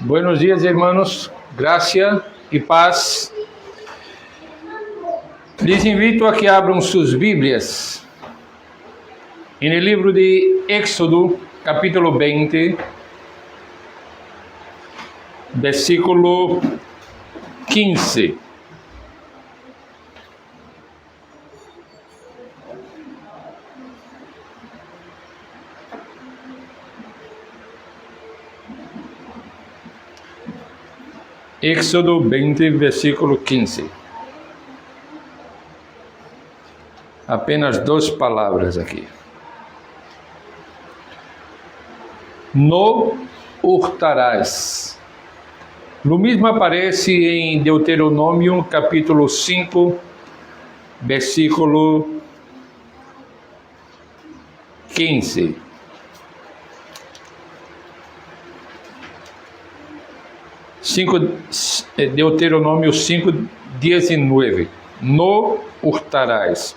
Buenos días, hermanos. Gracia y paz. Les invito a que abram suas Bíblias en el libro de Éxodo, capítulo 20, versículo 15. Éxodo 20, versículo 15. Apenas duas palavras aqui. No hurtarás. Lo mesmo aparece em Deuteronômio, capítulo 5, versículo 15. Deuteronômio 5, 19. No hurtarás.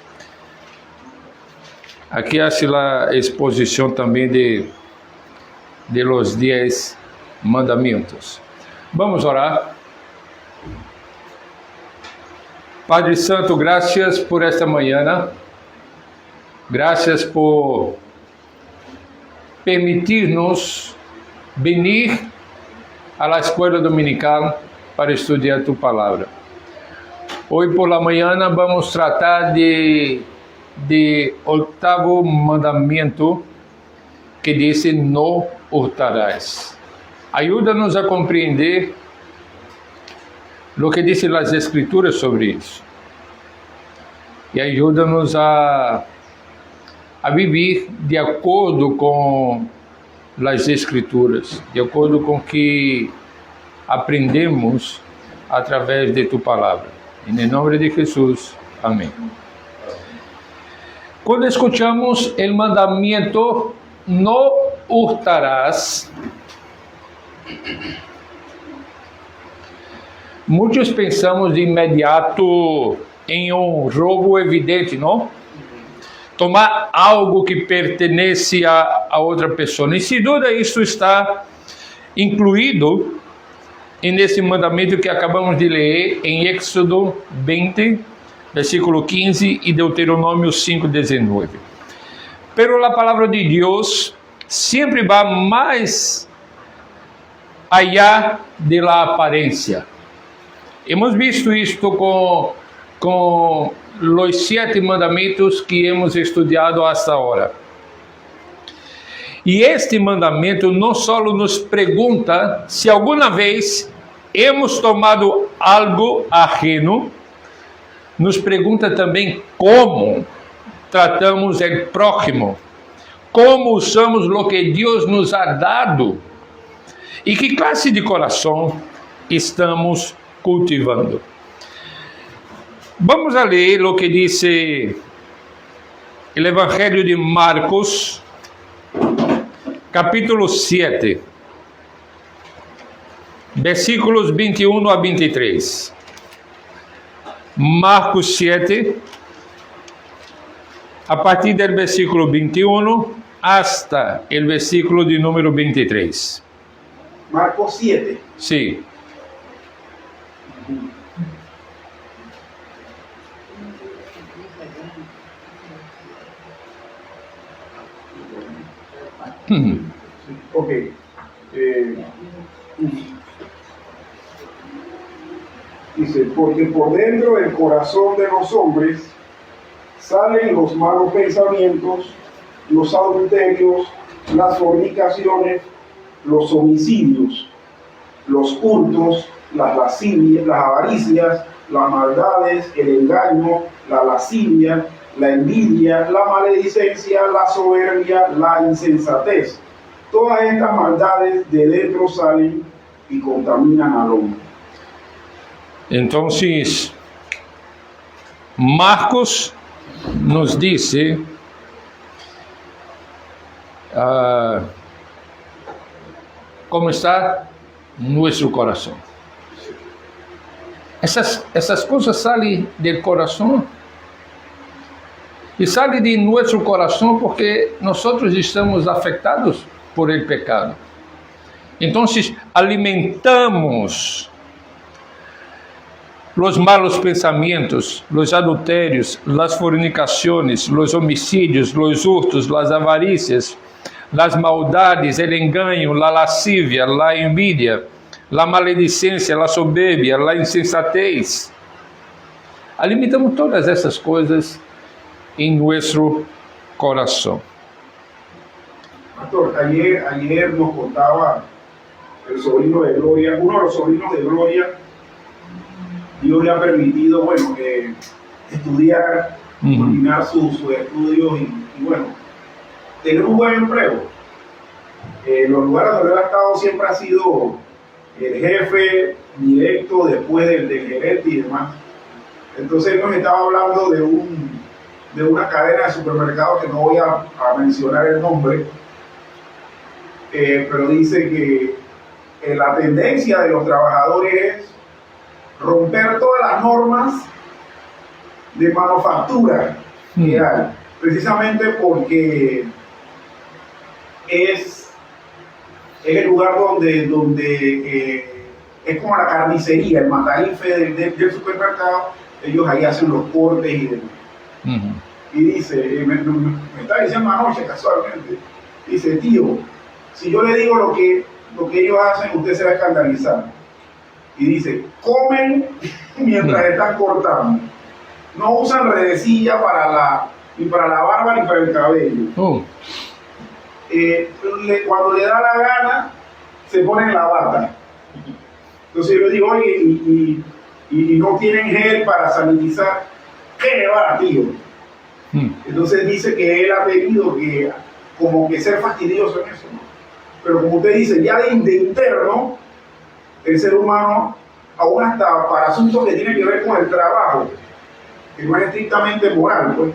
Aqui hace a exposição também de los 10 mandamentos. Vamos orar. Padre Santo, graças por esta manhã. Graças por permitir-nos venir a la escola dominical para estudar tu palavra. Hoje por la manhã vamos tratar de oitavo mandamento que diz: no hurtarás. Ajuda-nos a compreender o que dizem as Escrituras sobre isso. E ajuda-nos a viver de acordo com as Escrituras, de acordo com o que aprendemos através de tu palavra. Em nome de Jesus. Amém. Quando escutamos o mandamento no hurtarás, muitos pensamos de imediato em roubo evidente, não? Tomar algo que pertence a outra pessoa. E sem dúvida isso está incluído nesse mandamento que acabamos de ler em Éxodo 20, versículo 15 e Deuteronômio 5, 19. Pero a palavra de Deus sempre vai mais allá de la aparência. Hemos visto isto com os 7 mandamentos que hemos estudado hasta agora. E este mandamento não só nos pergunta se alguma vez hemos tomado algo ajeno, nos pergunta também como tratamos o próximo, como usamos o que Deus nos ha dado e que classe de coração estamos cultivando. Vamos a ler o que diz o Evangelho de Marcos, capítulo 7, versículos 21 a 23. Marcos 7, a partir do versículo 21 hasta o versículo de número 23. Marcos 7. Sí. Ok. Dice, porque por dentro del corazón de los hombres salen los malos pensamientos, los adulterios, las fornicaciones, los homicidios, los hurtos, las lascivias, las avaricias, las maldades, el engaño, la lascivia, la envidia, la maledicencia, la soberbia, la insensatez. Todas estas maldades de dentro salen y contaminan al hombre. Entonces, Marcos nos dice cómo está nuestro corazón. Essas coisas salen del corazón e salen de nuestro corazón porque nosotros estamos afectados por el pecado. Entonces, alimentamos los malos pensamientos, los adulterios, las fornicaciones, los homicidios, los hurtos, las avaricias, las maldades, el engaño, la lascivia, la envidia, la maledicencia, la soberbia, la insensatez. Alimentamos todas essas coisas em nosso coração. Pastor, ayer nos contaba el sobrino de Gloria, uno de los sobrinos de Gloria. Dios le ha permitido, bueno, estudiar, culminar sus estudios y, bueno, tener un buen empleo. Los lugares donde él ha estado siempre ha sido el jefe directo después del gerente y demás. Entonces él nos estaba hablando de una cadena de supermercados que no voy a mencionar el nombre, pero dice que la tendencia de los trabajadores es romper todas las normas de manufactura que hay, precisamente porque es el lugar donde es como la carnicería, el matarife del supermercado. Ellos ahí hacen los cortes y demás. Y dice, me está diciendo anoche casualmente, dice, tío, si yo le digo lo que ellos hacen, usted se va a escandalizar. Y dice, comen mientras están cortando. No usan redecilla ni para la barba ni para el cabello. Cuando le da la gana, se ponen la bata. Entonces yo le digo, oye, y no tienen gel para sanitizar. ¿Qué va, tío? Entonces dice que él ha tenido que como que ser fastidioso en eso, ¿no? Pero como usted dice, ya de interno, el ser humano, aún hasta para asuntos que tienen que ver con el trabajo, que no es estrictamente moral, pues,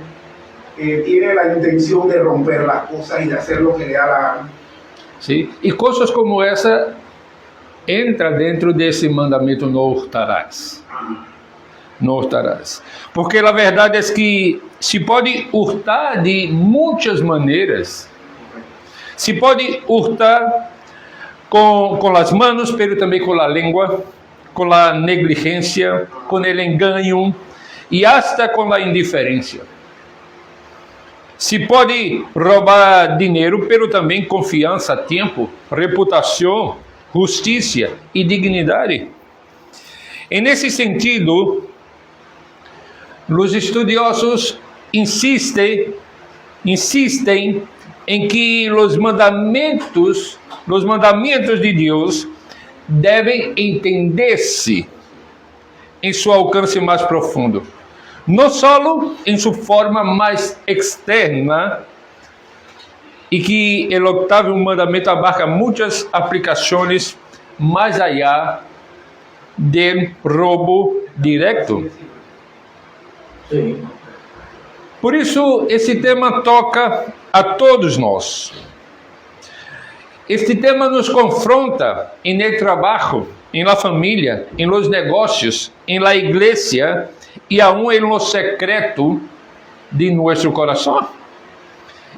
tiene la intención de romper las cosas y de hacer lo que le da la gana. Sim, e coisas como essa entra dentro desse mandamento não hurtarás. Não hurtarás. Porque a verdade é que se pode hurtar de muitas maneiras. Se pode hurtar com as mãos, mas também com a língua, com a negligência, com o engano e hasta com a indiferença. Se pode roubar dinheiro, mas também confiança, tempo, reputação, justiça e dignidade. E nesse sentido, os estudiosos insistem em que os mandamentos de Deus devem entender-se em seu alcance mais profundo, não só em sua forma mais externa, e que o octavo mandamento abarca muitas aplicações mais allá do roubo direto. Sí. Por isso, esse tema toca a todos nós. Este tema nos confronta em el trabalho, em la família, em los negócios, em la igreja e aún em lo secreto de nosso coração.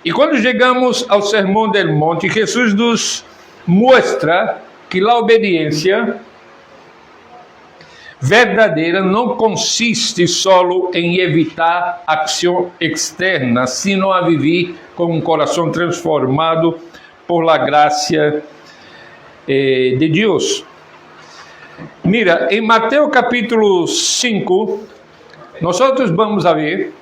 E quando chegamos ao Sermão del Monte, Jesus nos mostra que a obediência verdadeira não consiste solo em evitar ação externa, sino a viver com um coração transformado por la graça de Deus. Mira, em Mateus capítulo 5, nós vamos a ver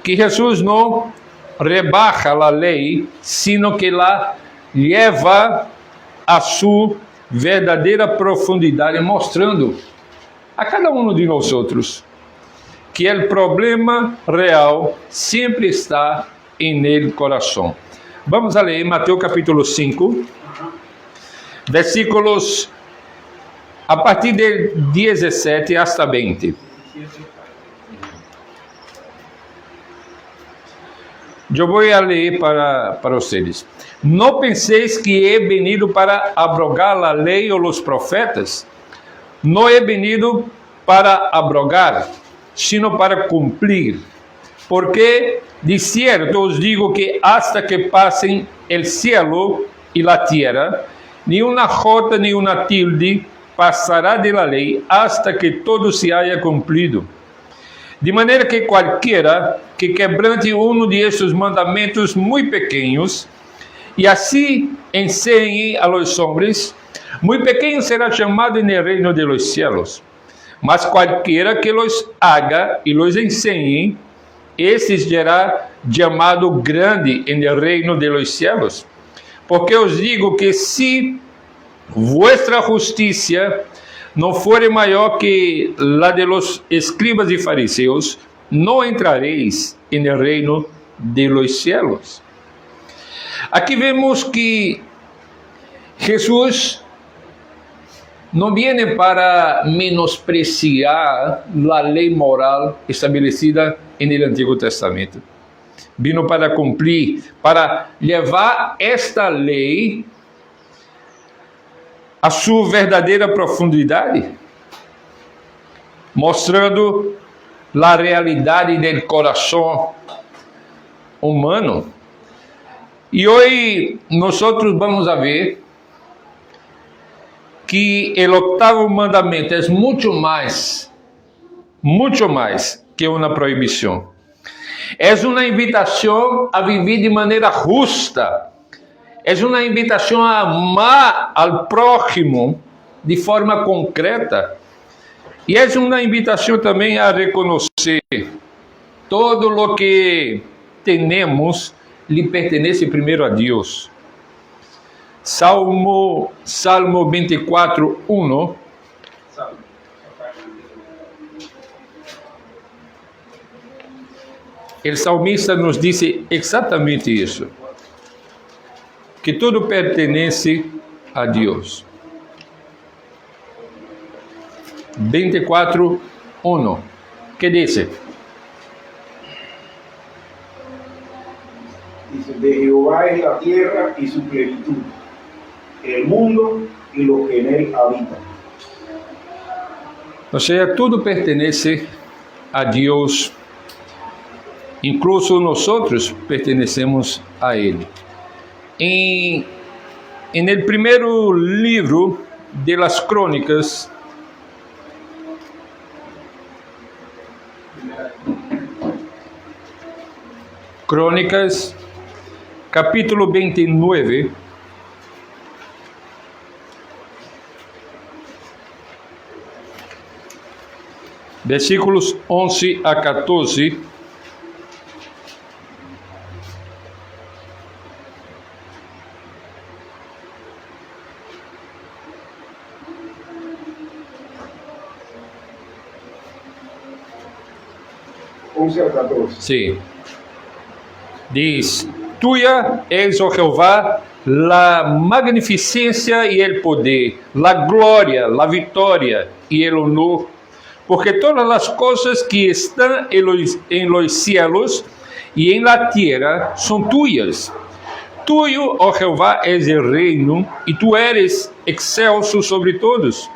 que Jesus não rebaja a lei, sino que la leva a sua verdadeira profundidade, mostrando a cada um de nós outros que o problema real sempre está em el coração. Vamos a ler Mateus capítulo 5, versículos a partir de 17 hasta 20. Eu vou ler para vocês. Não penseis que he venido para abrogar a lei ou os profetas. Não he venido para abrogar, sino para cumprir. Porque de cierto os digo que hasta que pasen el cielo y la tierra, ni una jota ni una tilde pasará de la ley hasta que todo se haya cumplido. De maneira que qualquer que quebrante uno de estes mandamentos muito pequenos e assim ensine a los hombres, muito pequeno será chamado en el reino de los cielos. Mas qualquer que los haga e los ensine, esse será chamado grande en el reino de los cielos. Porque os digo que se vuestra justiça não for maior que la de los escribas e fariseus, não entrareis en el reino de los cielos. Aqui vemos que Jesus não viene para menospreciar a lei moral estabelecida no Antigo Testamento. Vino para cumprir, para levar esta lei a sua verdadeira profundidade, mostrando a realidade do coração humano. E hoje nós vamos a ver que o octavo mandamento é muito mais que uma proibição. É uma invitação a viver de maneira justa. É uma invitação a amar ao próximo de forma concreta. E é uma invitação também a reconhecer todo o que temos lhe pertence primeiro a Deus. Salmo 24, 1. O salmista nos disse exatamente isso. Que tudo pertence a Deus. 24, 1. Que diz? Dice, de Jehová es la tierra y su plenitud, el mundo y lo que en él habita. Ou seja, tudo pertence a Deus. Incluso nós pertencemos a Ele. Em el primeiro livro de las Crônicas, capítulo 29, versículos 11 a 14, al 14. sim, diz: Tuya és, ó Jeová, la magnificência e el poder, la glória, la vitória e el honor, porque todas as coisas que estão em los cielos e em la tierra são tuyas. Tuyo, ó Jeová, és el reino, e tu eres excelso sobre todos.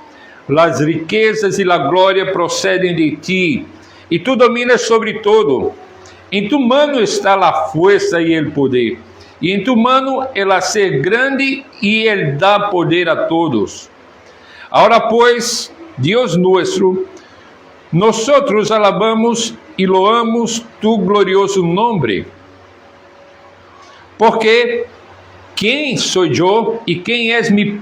Las riquezas e la glória procedem de ti, e tu dominas sobre todo. Em tu mano está a força e o poder, e em tu mano el hacer grande e el dar poder a todos. Ahora pues, Dios nuestro, nosotros alabamos y loamos tu glorioso nombre. Porque ¿quién soy yo y quién es mi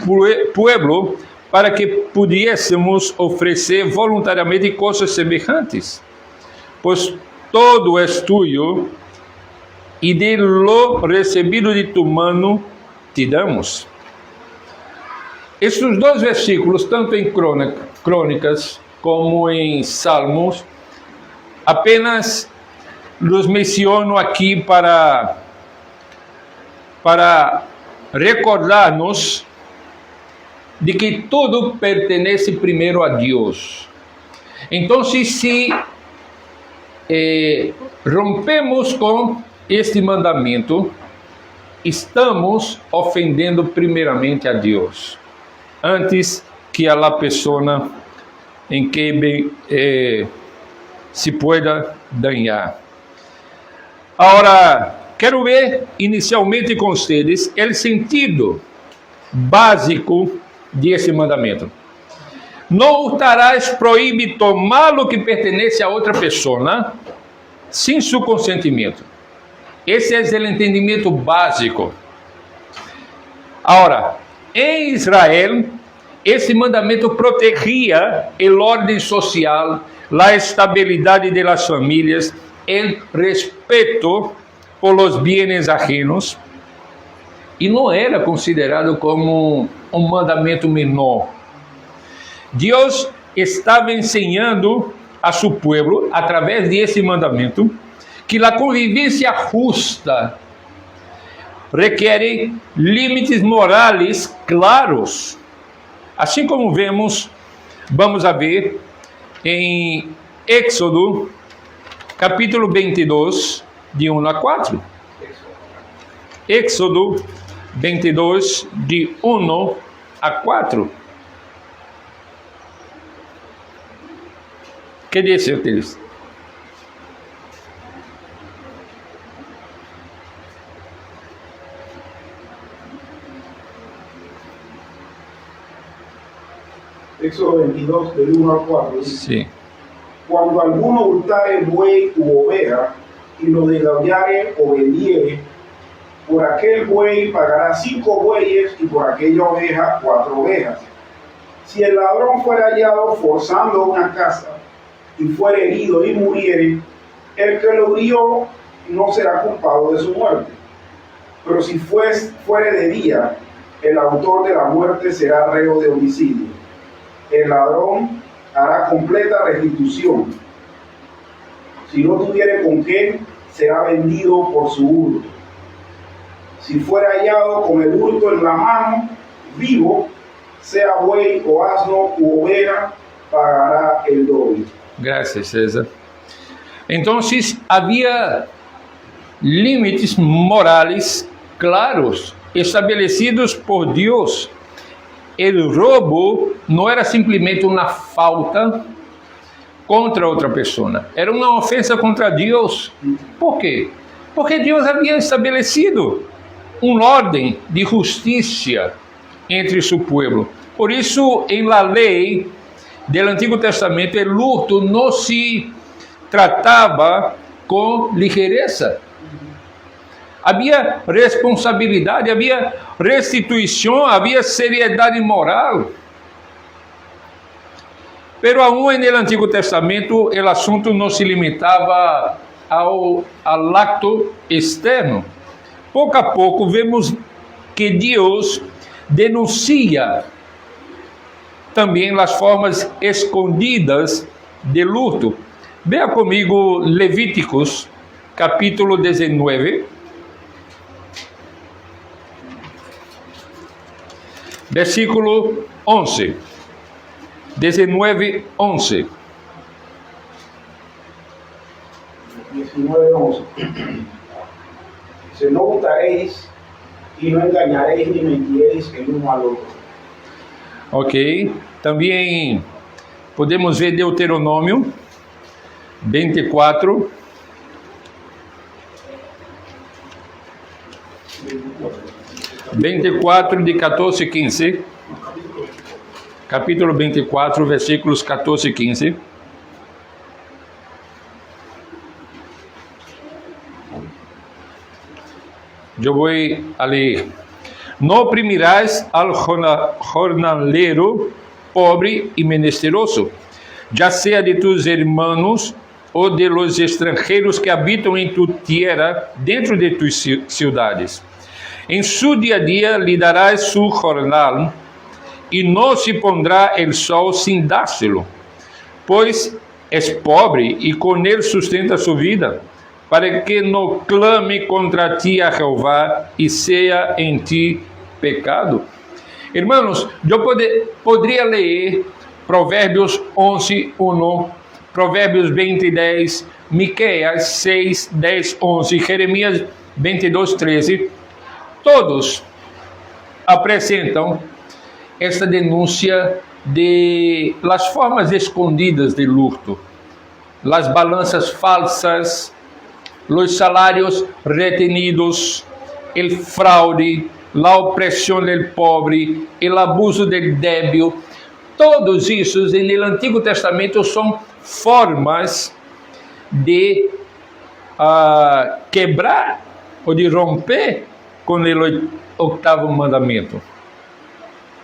pueblo para que pudiésemos ofrecer voluntariamente cosas semejantes? Pues todo es tuyo, y de lo recebido de tu mano te damos. Estes dois versículos, tanto em Crônicas como em Salmos, apenas los menciono aqui para recordar-nos de que tudo pertence primeiro a Deus. Então, se rompemos com este mandamento, estamos ofendendo primeiramente a Deus, antes que a la persona em que se pueda dañar. Agora, quero ver inicialmente com vocês o sentido básico desse mandamento. Não hurtarás proíbe tomar o que pertence a outra pessoa sem seu consentimento. Esse é o entendimento básico. Agora, em Israel, esse mandamento protegia a ordem social, a estabilidade das famílias, o respeito por os bens ajenos, e não era considerado como um mandamento menor. Deus estava ensinando a seu povo, através desse mandamento, que a convivência justa requer limites morais claros. Assim como vamos a ver em Éxodo, capítulo 22, de 1 a 4. Éxodo 22, de 1 a 4. Que diz o texto? Éxodo 22, del 1 al 4. Sí. Cuando alguno hurtare buey u oveja y lo degollare o vendiere, por aquel buey pagará 5 bueyes y por aquella oveja 4 ovejas. Si el ladrón fuera hallado forzando una casa y fuere herido y muriere, el que lo hirió no será culpado de su muerte. Pero si fuere de día, el autor de la muerte será reo de homicidio. El ladrón hará completa restitución. Si no tuviere con qué, será vendido por su hurto. Si fuera hallado con el hurto en la mano, vivo, sea buey o asno u oveja, pagará el doble. Gracias, César. Entonces, havia limites morais claros estabelecidos por Deus. O roubo não era simplesmente uma falta contra outra pessoa, era uma ofensa contra Deus. Por quê? Porque Deus havia estabelecido uma ordem de justiça entre seu povo. Por isso, em la lei do Antigo Testamento, o luto não se tratava com ligeireza. Havia responsabilidade, havia restituição, havia seriedade moral. Pero aún no Antigo Testamento, o assunto não se limitava ao acto externo. Pouco a pouco, vemos que Deus denuncia também as formas escondidas de luto. Veja comigo Levíticos, capítulo 19. Versículo 11. 19, 11. 19, 11. Dice, no hurtaréis y no engañaréis ni mentiréis el uno al otro. Ok. Também podemos ver Deuteronômio 24. De 14 e 15. Capítulo 24, versículos 14 e 15. Eu vou a ler. Não oprimirás al jornaleiro pobre e menesteroso, já seja de tus hermanos ou de los estrangeiros que habitam em tu tierra, dentro de tus ciudades. Em su dia a dia lhe darás su jornal, e não se pondrá el sol sin dárselo, pois és pobre e com ele sustenta sua vida, para que não clame contra ti a Jeová e seja em ti pecado. Irmãos, eu poderia ler Provérbios 11, 1, Provérbios 20, 10, Miqueias 6, 10, 11, Jeremias 22, 13. Todos apresentam esta denúncia de las formas escondidas de luto, las balanças falsas, los salarios retenidos, el fraude, la opresión del pobre, el abuso del débil. Todos esos en el Antiguo Testamento son formas de quebrar o de romper con el octavo mandamiento.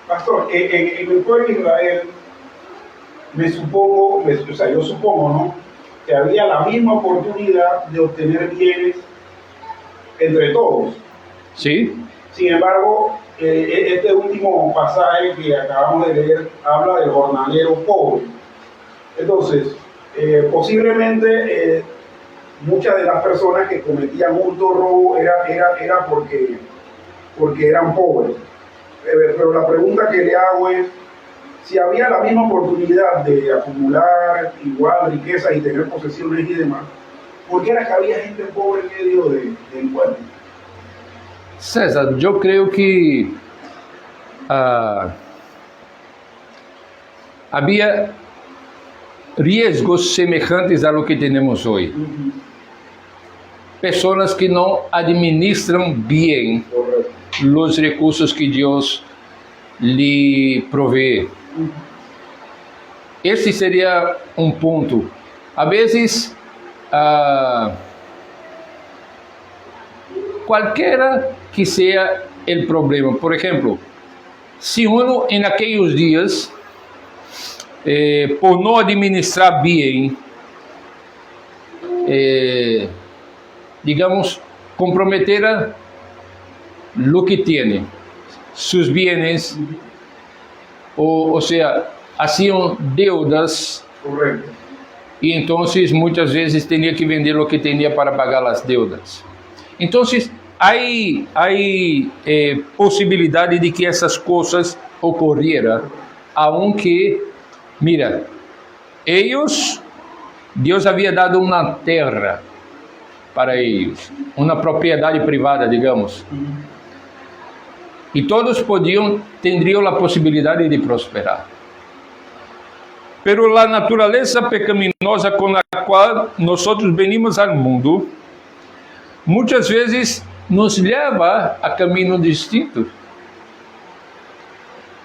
Pastor, en el pueblo de Israel, yo supongo, ¿no?, que había la misma oportunidad de obtener bienes entre todos. ¿Sí? Sin embargo, este último pasaje que acabamos de leer habla del jornalero pobre. Entonces, posiblemente muchas de las personas que cometían hurto o robo era porque eran pobres. Pero la pregunta que le hago es, si había la misma oportunidad de acumular igual riqueza y tener posesiones y demás, ¿por qué era que había gente pobre en medio del pueblo? César, yo creo que había riesgos semejantes a lo que tenemos hoy. Personas que no administran bien los recursos que Dios lhe provee. Esse seria um ponto. A vezes, qualquer que seja o problema, por exemplo, se uno em aqueles dias, por não administrar bem, digamos, comprometera lo que tiene, sus bienes, o sea, hacían deudas. Correcto. E então muitas vezes tinha que vender o que tinha para pagar as deudas. Então, há possibilidade de que essas coisas ocorreram, aunque, mira, Deus havia dado uma terra para eles, uma propriedade privada, digamos. E todos teriam a possibilidade de prosperar. Pero a natureza pecaminosa com a qual nós venimos ao mundo, muitas vezes nos leva a caminho distinto.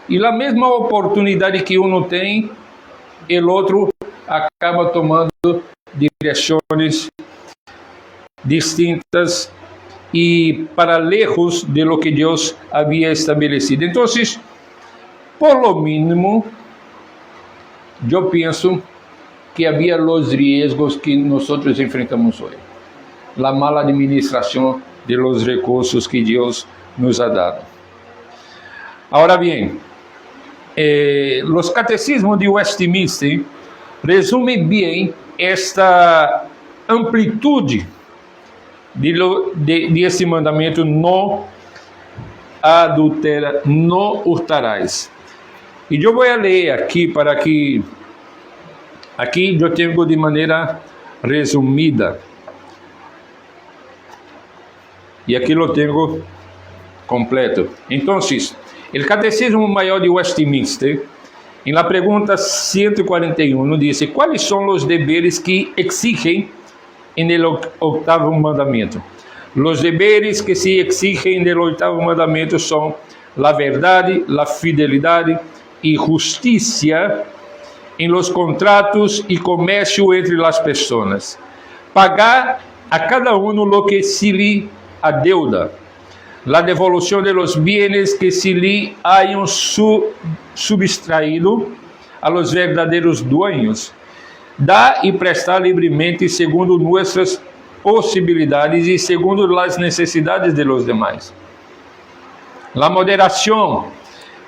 E a mesma oportunidade que um tem, o outro acaba tomando direções distintas e para lejos de lo que Deus havia estabelecido. Então, por lo mínimo, eu penso que havia os riscos que nós enfrentamos hoje. A mala administração de los recursos que Deus nos ha dado. Agora bem, os catecismos de Westminster resumem bem esta amplitude de esse mandamento: não adultera, não hurtarás. E eu vou ler aqui para que aqui eu tenho de maneira resumida. E aqui eu tenho completo. Então, o Catecismo Maior de Westminster, em la pergunta 141, diz: quais são os deveres que exigem en el octavo mandamiento? Los deberes que se exigen en el octavo mandamiento son la verdad, la fidelidad y justicia en los contratos y comercio entre las personas. Pagar a cada uno lo que se le adeuda. La devolución de los bienes que se le hayan subtraído a los verdaderos dueños. Dar e prestar livremente segundo nossas possibilidades e segundo as necessidades de los demás. La moderação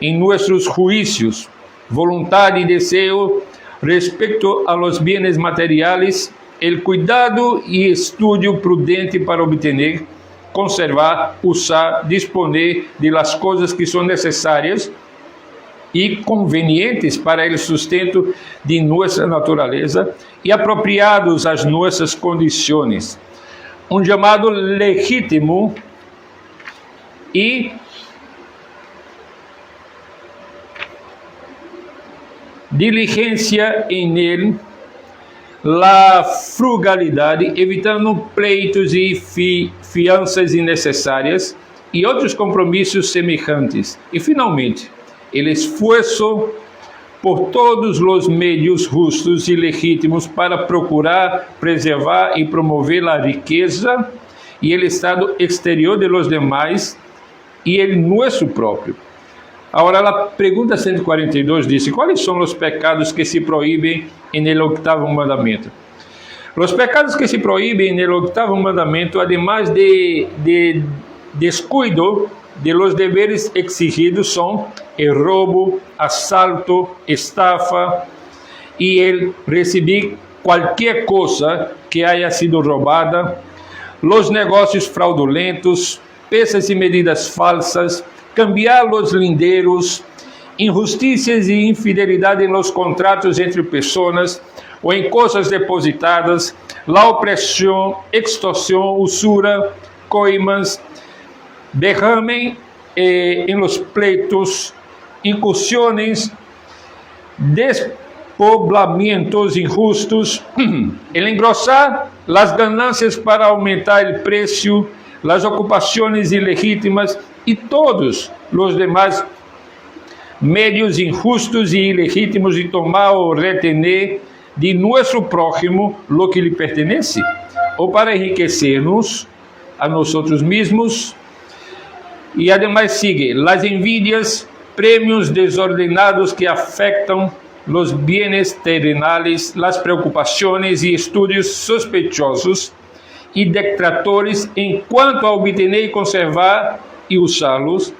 em nossos juízos, vontade e desejo respecto a los bienes materiales, el cuidado e estudio prudente para obtener, conservar, usar, disponer de las coisas que são necessárias e convenientes para o sustento de nossa natureza e apropriados às nossas condições. Um chamado legítimo e diligência em ele, a frugalidade, evitando pleitos e fianças innecessárias e outros compromissos semelhantes. E, finalmente, o esforço por todos os meios justos e legítimos para procurar, preservar e promover a riqueza e o estado exterior de los demás e el nosso próprio. Agora, a pergunta 142 diz: quais são os pecados que se proíbem no octavo mandamento? Os pecados que se proíbem no octavo mandamento, además de descuido de los deveres exigidos, são o roubo, assalto, estafa e el receber qualquer coisa que haya sido roubada, los negócios fraudulentos, pesas e medidas falsas, cambiar los lindeiros, injustiças e infidelidade em los contratos entre pessoas ou em coisas depositadas, la opressão, extorsão, usura, coimas, derrame em los pleitos, incursões, despoblamentos injustos, el engrossar las ganancias para aumentar el precio, las ocupações ilegítimas e todos os demais meios injustos e ilegítimos de tomar ou retener de nosso prójimo lo que lhe pertenece, ou para enriquecer-nos a nós mesmos. E ademais sigue las envidias, prêmios desordenados que afectam los bienes terrenales, las preocupações e estudos sospechosos e detractores em quanto a obter e conservar e usá-los,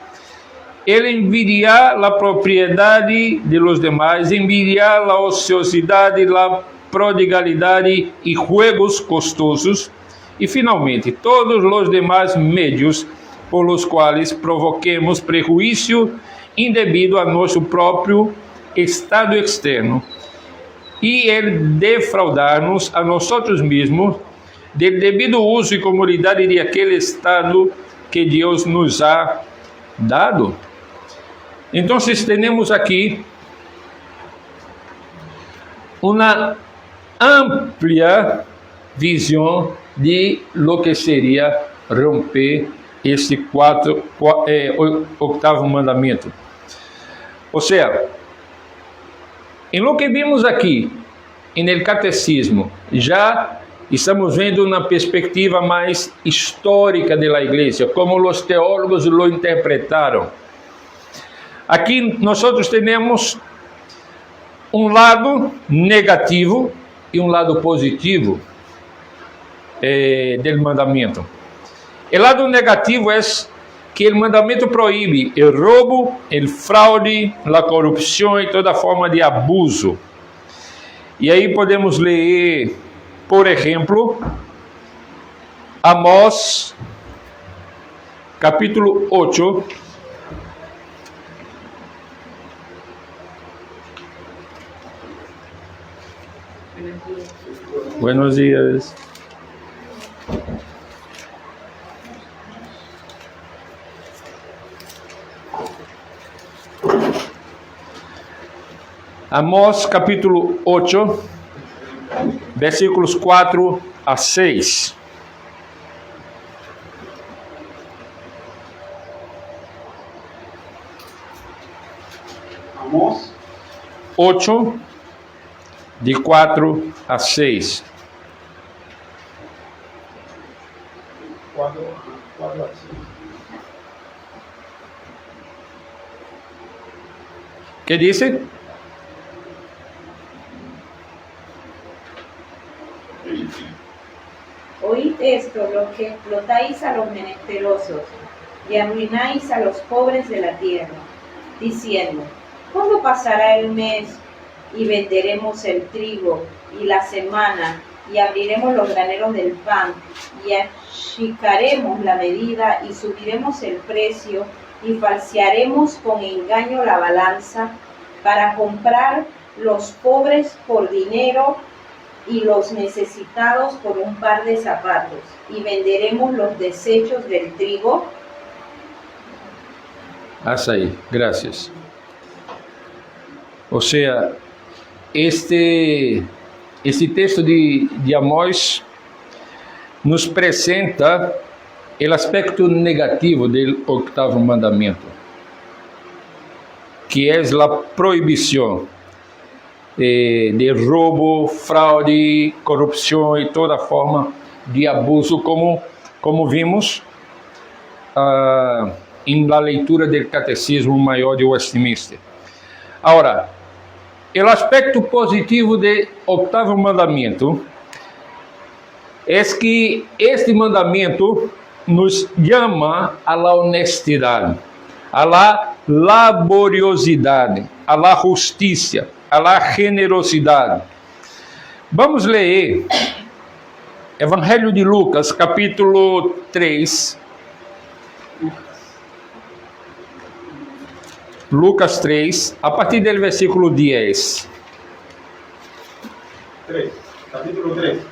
ele envidiar a propriedade de los demais, envidiar a ociosidade, a prodigalidade e juegos costosos, e finalmente todos os demais meios por los quais provoquemos prejuízo indebido a nosso próprio estado externo e el defraudar-nos a nós mesmos del devido uso e comodidade de aquele estado que Deus nos ha dado. Então, temos aqui uma ampla visão de lo que seria romper este octavo mandamento. Ou seja, em lo que vimos aqui, no catecismo, já estamos vendo uma perspectiva mais histórica da igreja, como os teólogos lo interpretaram. Aqui nós temos um lado negativo e um lado positivo do mandamento. O lado negativo é que o mandamento proíbe o roubo, o fraude, a corrupção e toda forma de abuso. E aí podemos ler, por exemplo, Amós, capítulo 8, Buenos dias. Amós capítulo 8, versículos 4 a 6. Amós 8, de 4 a 6. 4 a 6. ¿Qué dice? Oíd esto, lo que explotáis a los menesterosos y arruináis a los pobres de la tierra, diciendo: ¿cuándo pasará el mes y venderemos el trigo y la semana y abriremos los graneros del pan y achicaremos la medida y subiremos el precio y falsearemos con engaño la balanza para comprar los pobres por dinero y los necesitados por un par de zapatos, y venderemos los desechos del trigo? Hasta ahí, gracias. O sea, este esse texto de Amós nos apresenta o aspecto negativo do oitavo mandamento, que é a proibição de roubo, fraude, corrupção e toda forma de abuso, como vimos na leitura do Catecismo Maior de Westminster. Agora, o aspecto positivo do oitavo mandamento é que este mandamento nos chama à honestidade, à laboriosidade, à justiça, à generosidade. Vamos ler Evangelho de Lucas, capítulo 3. Lucas 3, a partir do versículo 10. 3, capítulo 3.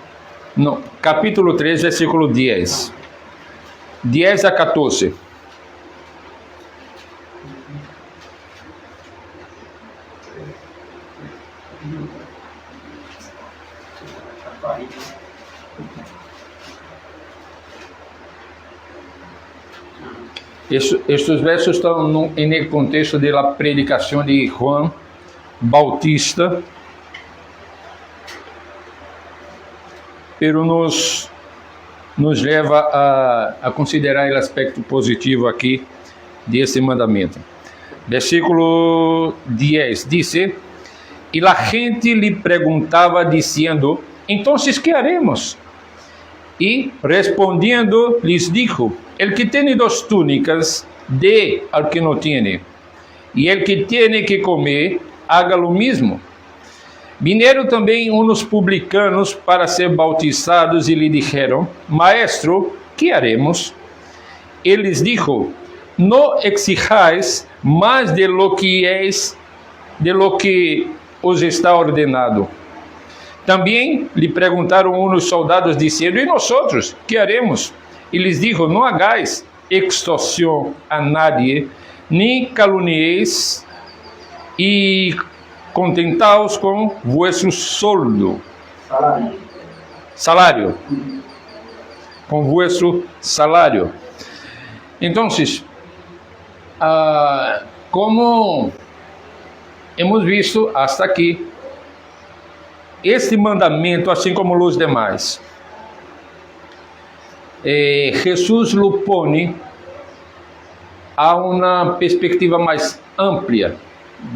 Não, capítulo 3, versículo 10. 10 a 14. Estes versos estão no contexto da predicação de João Bautista, pero nos leva a considerar o aspecto positivo aqui desse mandamento. Versículo 10 diz: E a gente lhe perguntava dizendo: Então, que haremos? E respondendo, lhes dijo: El que tiene 2 túnicas, dê al que não tiene, e el que tiene que comer, haga lo mismo. Vieram também uns publicanos para ser bautizados e lhe dijeron: Maestro, que haremos? Ele lhes dijo: No exijais mais de lo que os está ordenado. Também lhe perguntaram uns soldados, dizendo: E nosotros, que haremos? E lhes dijo: Não hagais extorsão a nadie, nem calumnieis, e contentaos com vuestro soldo. Salário. Com vuestro salário. Então, como hemos visto hasta aqui, este mandamento, assim como os demais, Jesus lo põe a uma perspectiva mais ampla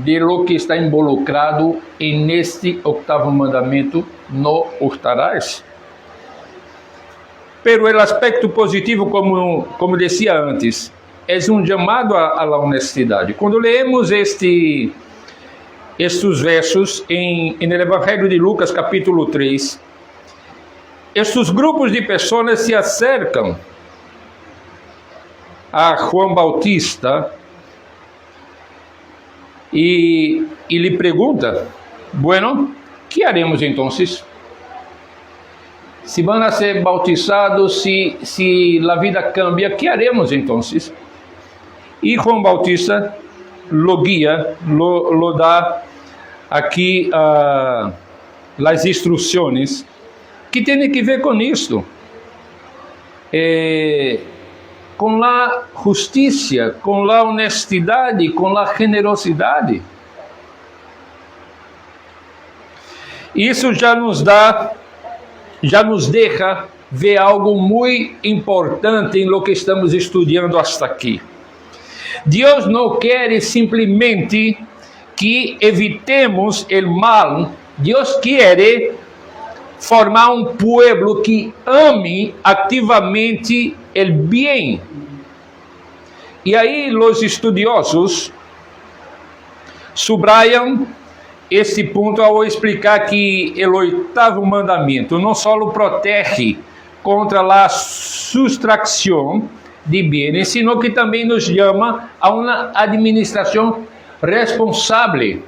de lo que está involucrado neste oitavo mandamento: não hurtarás. Pero o aspecto positivo, como dizia antes, é um chamado à honestidade. Quando leemos estes versos em Evangelho de Lucas, capítulo 3, estes grupos de pessoas se acercam a João Bautista e lhe pergunta: Bueno, que haremos então? Se vão a ser bautizados, se a vida cambia, que haremos então? E João Bautista lo guia, lo dá aqui as instruções que tem que ver com isto, com a justiça, com a honestidade, com a generosidade. Isso já nos deixa ver algo muito importante em lo que estamos estudando hasta aqui. Deus não quer simplesmente que evitemos o mal. Deus quer formar um povo que ame ativamente o bem. E aí os estudiosos subrayam esse ponto ao explicar que o oitavo mandamento não só protege contra a sustracção de bens, sino que também nos chama a uma administração responsável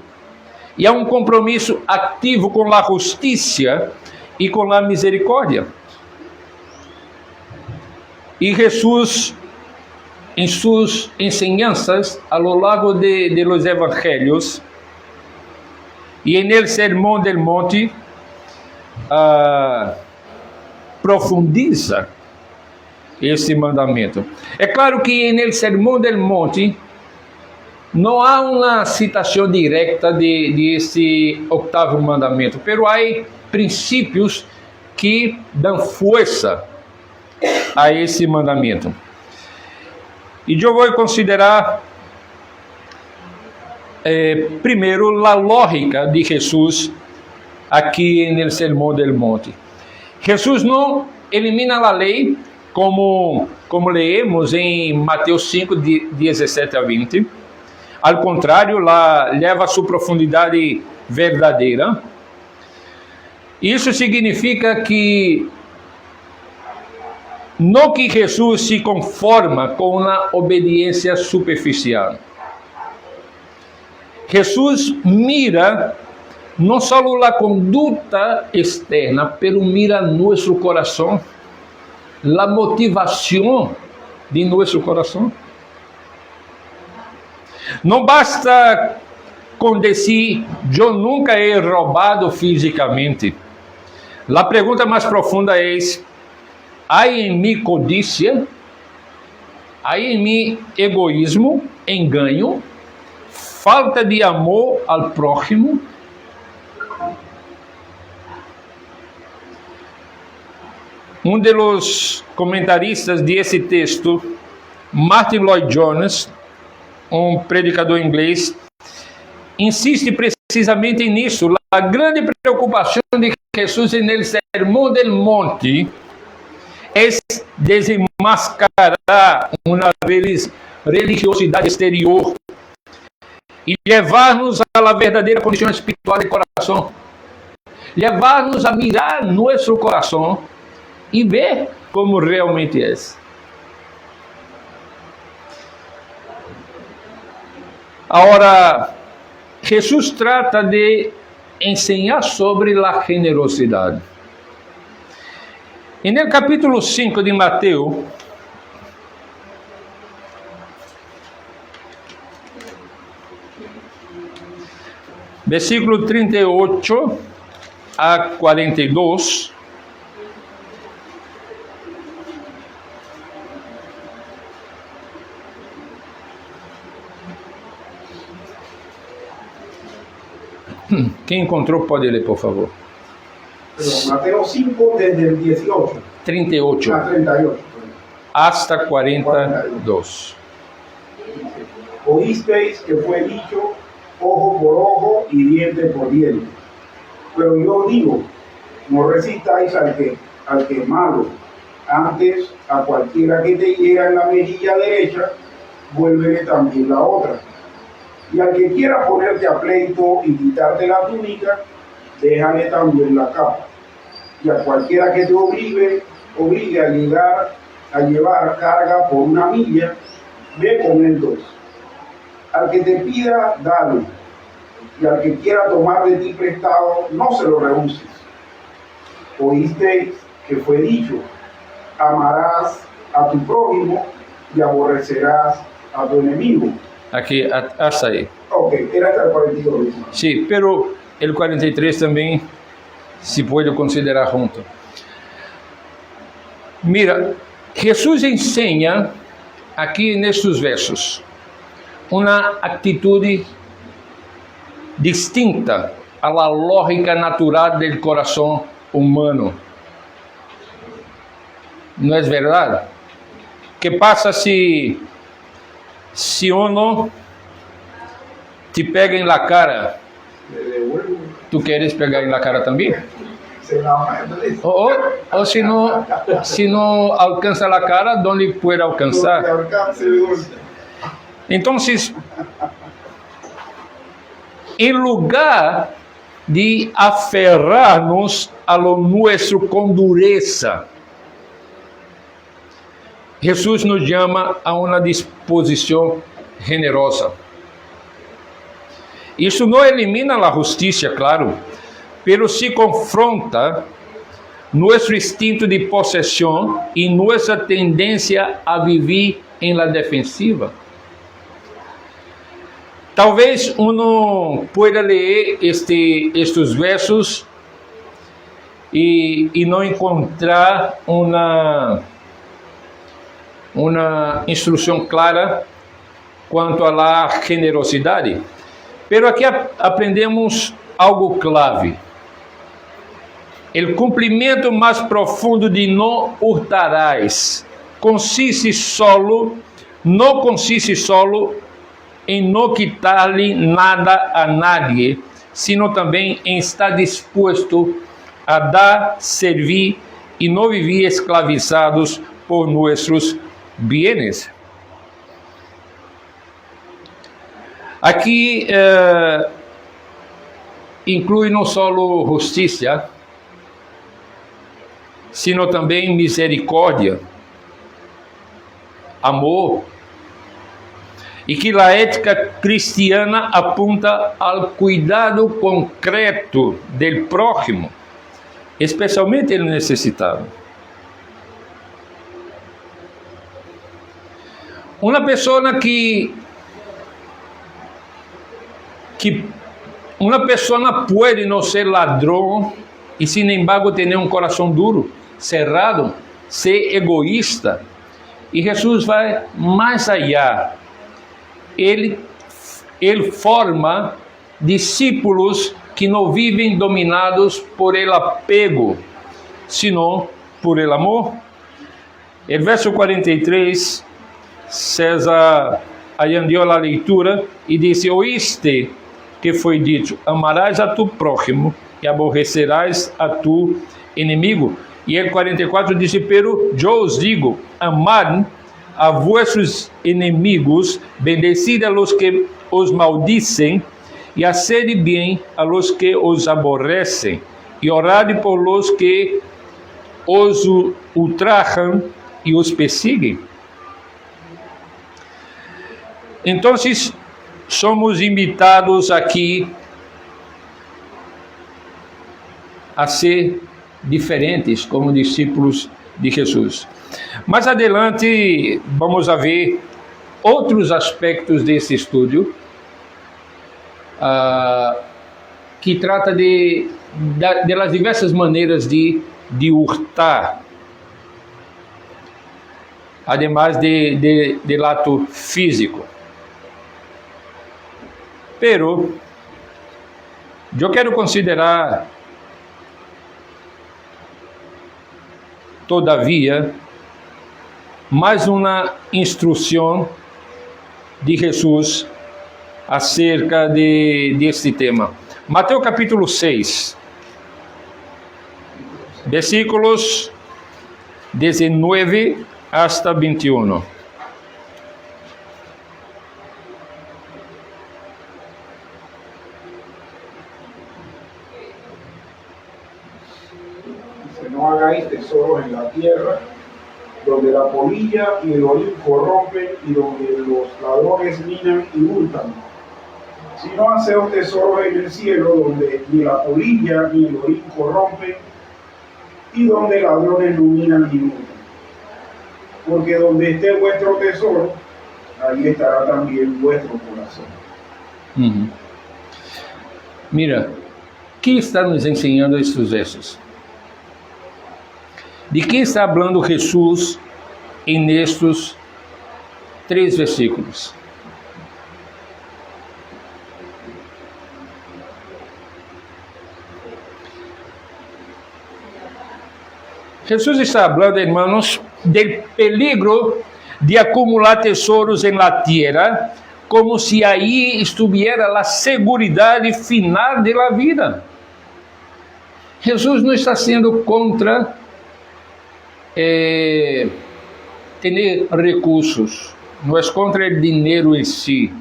e a um compromisso ativo com a justiça e com a misericórdia. E Jesus, em suas enseñanças a lo largo de los evangelhos e en el Sermón del Monte, profundiza este mandamento. É claro que no Sermão del Monte não há uma citação direta de este oitavo mandamento, pero há princípios que dão força a esse mandamento. E eu vou considerar primeiro a lógica de Jesus aqui no Sermão del Monte. Jesus não elimina a lei como leemos em Mateus 5, 17 a 20. Ao contrário, leva a sua profundidade verdadeira. Isso significa que não que Jesus se conforma com uma obediência superficial. Jesus mira não só a conduta externa, pero mira nosso coração, a motivação de nosso coração. Não basta com dizer, eu nunca he roubado fisicamente. A pergunta mais profunda é: há em mim codícia? Há em mim egoísmo, engano, falta de amor ao próximo? Um dos comentaristas desse texto, Martin Lloyd-Jones, um predicador inglês, insiste precisamente nisso. A grande preocupação de Jesus no Sermão del Monte é desenmascarar uma religiosidade exterior e levar-nos à verdadeira condição espiritual do coração. Levar-nos a mirar nosso coração e ver como realmente é. Agora, Jesus trata de ensinar sobre a generosidade. E no capítulo 5 de Mateus, versículo 38 a 42, quem encontrou pode ler, por favor. Mateo 5 desde el 18. 38. 38. Hasta 42. Oísteis que fue dicho ojo por ojo y diente por diente. Pero yo digo, no resistáis al que es malo. Antes, a cualquiera que te hiera en la mejilla derecha, vuélvele también la otra. Y al que quiera ponerte a pleito y quitarte la túnica, déjale también la capa. Y a cualquiera que te obligue a llevar carga por una milla, ve con él 2. Al que te pida, dale. Y al que quiera tomar de ti prestado, no se lo rehuses. Oísteis que fue dicho, amarás a tu prójimo y aborrecerás a tu enemigo. Aqui, hasta aí. Ok, era hasta el 42. Sim, pero el 43 também se pode considerar junto. Mira, Jesus ensina aqui nestes versos uma atitude distinta à lógica natural do coração humano. Não é verdade? Que passa se uno te pega em la cara? Tu queres pegar em la cara também? Ou se não alcança a cara, onde pode alcançar? Então, em lugar de aferrar-nos a lo nuestro com dureza, Jesus nos chama a uma disposição generosa. Isso não elimina a justiça, claro, pero se confronta nosso instinto de possessão e nossa tendência a viver em la defensiva. Talvez uno pueda ler estes versos e não encontrar uma instrução clara quanto à generosidade. Pero aqui aprendemos algo clave. O cumprimento mais profundo de não hurtarás não consiste solo em não quitar-lhe nada a nadie, sino também em estar disposto a dar, servir e não viver esclavizados por nossos bienes. Aqui inclui não só justiça, sino também misericórdia, amor, e que a ética cristiana apunta ao cuidado concreto do próximo, especialmente o necessitado. Uma pessoa uma pessoa pode não ser ladrão e, sin embargo, ter um coração duro, cerrado, ser egoísta. E Jesus vai mais allá. Ele forma discípulos que não vivem dominados por el apego, sino por el amor. O verso 43, César añadió a leitura e disse: oíste que foi dito, amarás a tu prójimo e aborrecerás a tu inimigo. E el 44 disse: pero yo os digo, amad a vuestros inimigos, bendecid a los que os maldicem, e haced bem a los que os aborrecem, e orad por los que os ultrajam e os persiguen. Então, somos invitados aqui a ser diferentes como discípulos de Jesus. Mais adelante vamos a ver outros aspectos desse estudo que trata das diversas maneiras de hurtar, además del ato físico. Pero eu quero considerar, todavia, mais uma instrução de Jesus acerca deste tema. Mateus capítulo 6, versículos 19 hasta 21. No hagáis tesoros en la tierra, donde la polilla y el orín corrompen y donde los ladrones minan y hurtan, sino haceos tesoros en el cielo, donde ni la polilla ni el orín corrompen y donde ladrones no minan ni hurtan. Porque donde esté vuestro tesoro, ahí estará también vuestro corazón. Mira, que está nos ensinando estes versos? De que está falando Jesus nestes 3 versículos? Jesus está falando, hermanos, do peligro de acumular tesouros em la tierra, como se aí estuviera a seguridade final de la vida. Jesus não está sendo contra ter recursos, não é contra o dinheiro em si.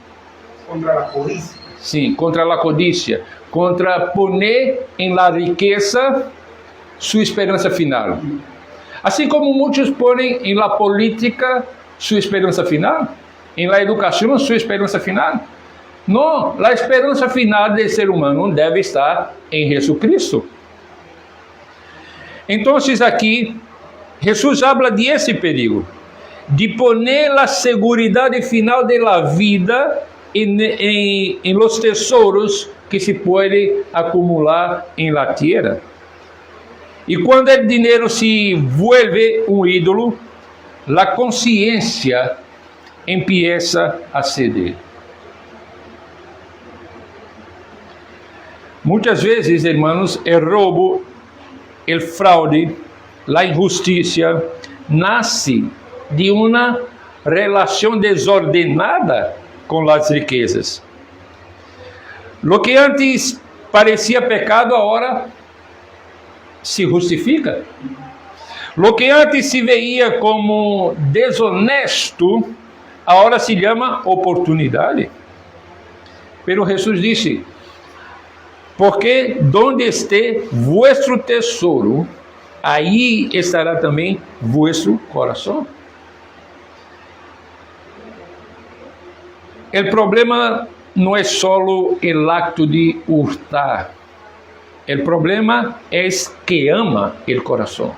Contra a codicia. Sim, contra a codícia, contra poner em la riqueza sua esperança final. Assim como muitos põem em la política sua esperança final, em la educação sua esperança final. Não, a esperança final do ser humano deve estar em Jesus Cristo. Então, aqui, Jesus habla de esse perigo, de poner a seguridade final de la vida em los tesouros que se pode acumular em la tierra. Y cuando el dinero se vuelve un ídolo, la conciencia empieza a ceder. Muchas veces, hermanos, el robo, el fraude, la injusticia, nace de una relación desordenada con las riquezas. Lo que antes parecía pecado, ahora se justifica. Lo que antes se veía como desonesto, ahora se llama oportunidade. Pero Jesús dice, porque donde esté vuestro tesouro, aí estará também vuestro coração. O problema não é solo o acto de hurtar. O problema é que ama o coração.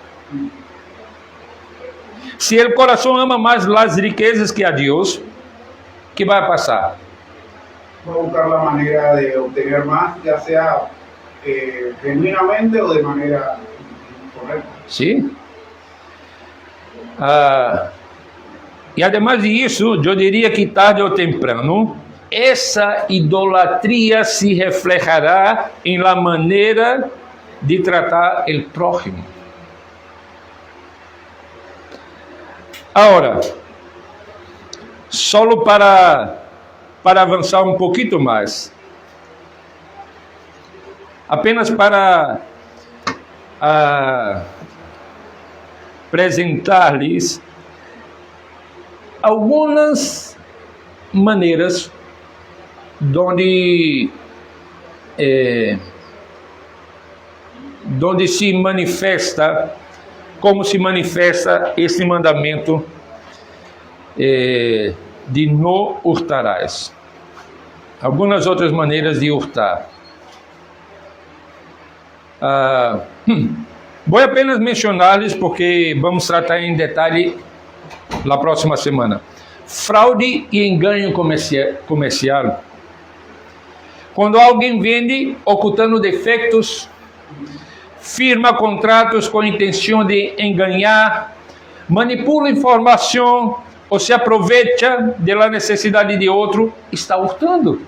Se o coração ama mais as riquezas que a Deus, ¿qué vai passar? Va a buscar la manera de obtener más, ya sea genuinamente o de manera incorrecta. Sí. E además disso, eu diria que tarde ou temprano, essa idolatria se reflejará em la maneira de tratar o prójimo. Agora, solo para avançar um pouquinho mais, apenas para apresentar-lhes algumas maneiras donde se manifesta, como se manifesta esse mandamento de não hurtarás. Algumas outras maneiras de hurtar. Vou apenas mencionar-lhes porque vamos tratar em detalhe na próxima semana. Fraude e engano comercial. Quando alguém vende ocultando defeitos, firma contratos com a intenção de enganar, manipula informação ou se aproveita da necessidade de outro, está hurtando.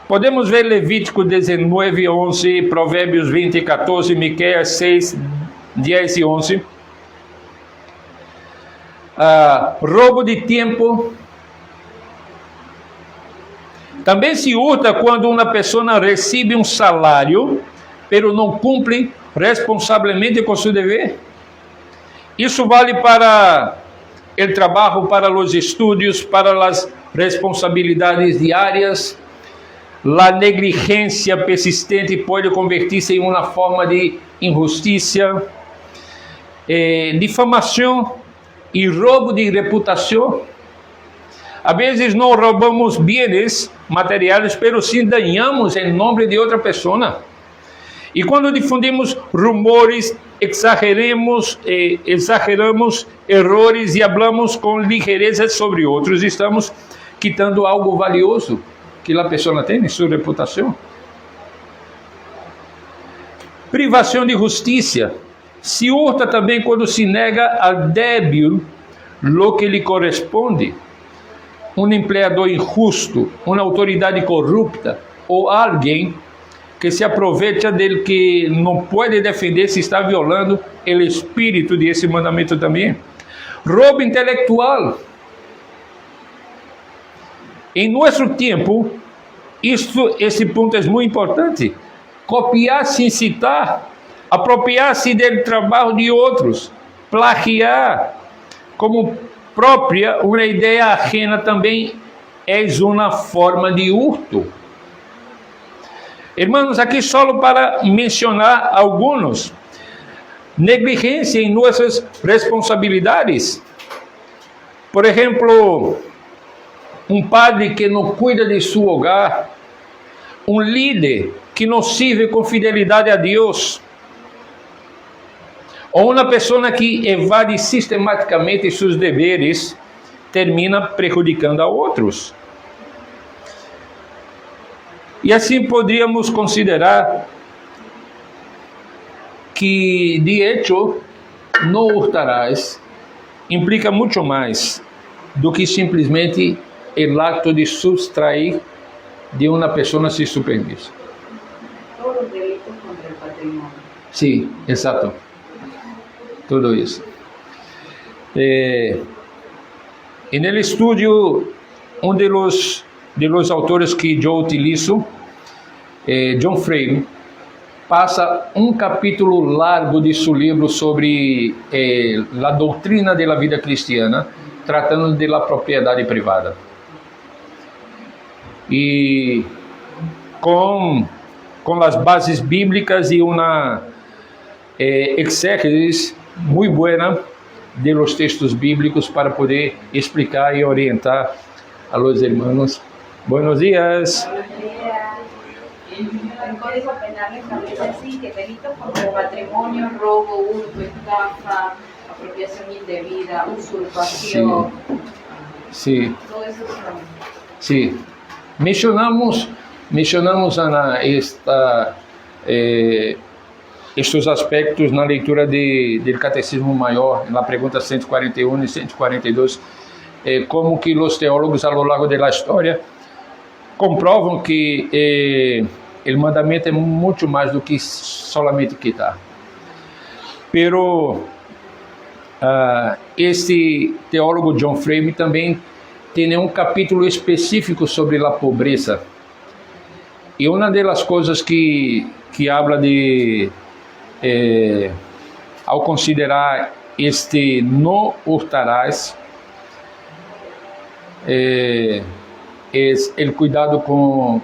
Podemos ver Levítico 19, 11, Provérbios 20, 14, Miqueias 6, 10 e 11. Roubo de tempo. Também se hurta quando uma pessoa recebe um salário, pero não cumpre responsavelmente com seu dever. Isso vale para o trabalho, para os estudos, para as responsabilidades diárias. A negligência persistente pode convertir-se em uma forma de injustiça, difamação e roubo de reputação. Às vezes não roubamos bens materiais, pero sim danhamos em nome de outra pessoa. E quando difundimos rumores, exageramos errores e falamos com ligeireza sobre outros, estamos quitando algo valioso que a pessoa tem em sua reputação. Privação de justiça. Se hurta também quando se nega ao débil lo que lhe corresponde. Um empregador injusto, uma autoridade corrupta ou alguém que se aproveita dele que não pode defender se está violando o espírito desse mandamento também. Roubo intelectual. Em nosso tempo, esse ponto é muito importante. Copiar sem citar, apropriar-se do trabalho de outros, plagiar como própria uma ideia ajena também é uma forma de hurto. Irmãos, aqui só para mencionar alguns. Negligência em nossas responsabilidades. Por exemplo, um padre que não cuida de seu hogar, um líder que não serve com fidelidade a Deus, ou uma pessoa que evade sistematicamente seus deveres, termina prejudicando a outros. E assim poderíamos considerar que, de hecho, no hurtarás implica muito mais do que simplesmente o acto de sustrair de uma pessoa sem su permiso. Todos los delitos contra el patrimonio. Sí, exato. Tudo isso. En el estudio, de los autores que eu utilizo, John Frame, passa capítulo largo de seu livro sobre a doutrina da vida cristiana, tratando de la propriedade privada. E com as bases bíblicas e uma exégesis muito boa de los textos bíblicos para poder explicar e orientar a los hermanos. Buenos días. El Código Penal establece así que delitos contra el patrimonio, robo, hurto, estafa, apropiación indebida, usurpación. Sí. Todo eso son. Sí. Mencionamos Ana, estes aspectos na leitura do Catecismo Maior, na pergunta 141 e 142, como que os teólogos, ao longo da história, comprovam que o mandamento é muito mais do que solamente quitar. Pero este teólogo John Frame também tem capítulo específico sobre a pobreza. E uma das coisas que habla de, ao considerar este no hurtarás, é o cuidado com o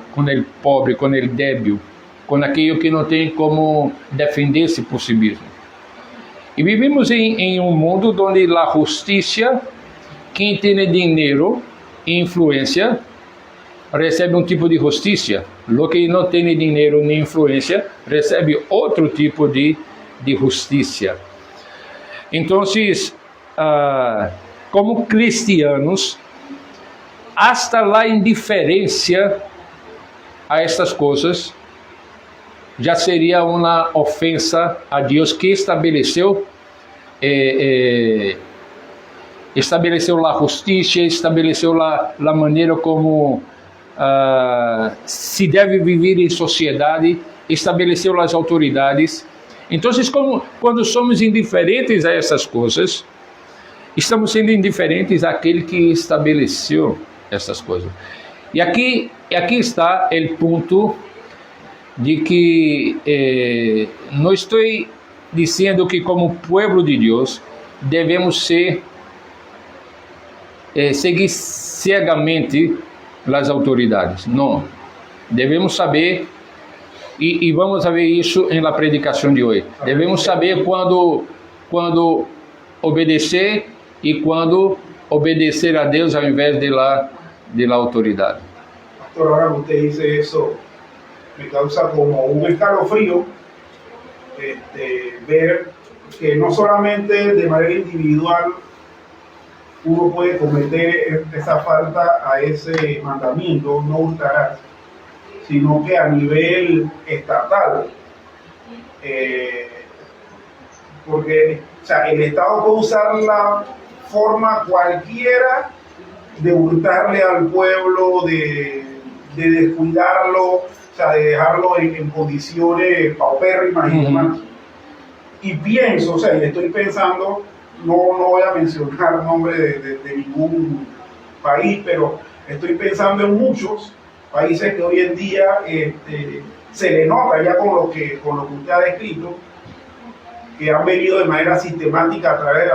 pobre, com o débil, com aquele que não tem como defender-se por si mesmo. E vivimos em mundo onde a justiça, quem tem dinheiro e influência, recebe tipo de justiça. O que não tem dinheiro nem influência, recebe outro tipo de justiça. Então, como cristianos, hasta a indiferença a estas coisas já seria uma ofensa a Deus, que estabeleceu a justiça, estabeleceu a maneira como se deve viver em sociedade, estabeleceu as autoridades. Então, quando somos indiferentes a essas coisas, estamos sendo indiferentes àquele que estabeleceu essas coisas. E aqui está o ponto de que não estou dizendo que, como povo de Deus, devemos seguir cegamente as autoridades. Não. Devemos saber, e vamos ver isso na predicação de hoje. Devemos saber quando obedecer e quando obedecer a Deus ao invés de la autoridade. Pastor, ahora que usted dice eso, me causa como un escalofrío ver que no solamente de manera individual uno puede cometer esa falta a ese mandamiento, no hurtarás, sino que a nivel estatal, porque el Estado puede usar la forma cualquiera de hurtarle al pueblo, de descuidarlo, de dejarlo en condiciones paupérrimas y demás. Y pienso, y estoy pensando, no voy a mencionar nombre de ningún país, pero estoy pensando en muchos países que hoy en día se le nota ya con lo que usted ha descrito, que han venido de manera sistemática a través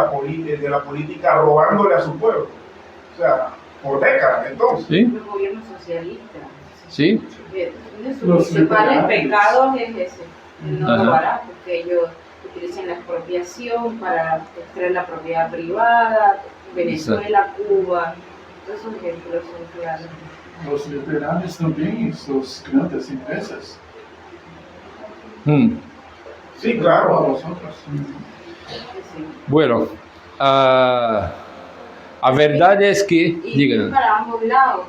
de la política robándole a su pueblo. O sea, por décadas, entonces. ¿Sí? El gobierno socialista. Sí. Uno de sus principales pecados es ese, el no robará, porque ellos utilizan la expropiación para extraer la propiedad privada, Venezuela, Cuba, todos esos ejemplos son claros. Los liberales también, sus grandes empresas. Sí, claro. A nosotros. Bueno, a verdade é que... Y para ambos lados,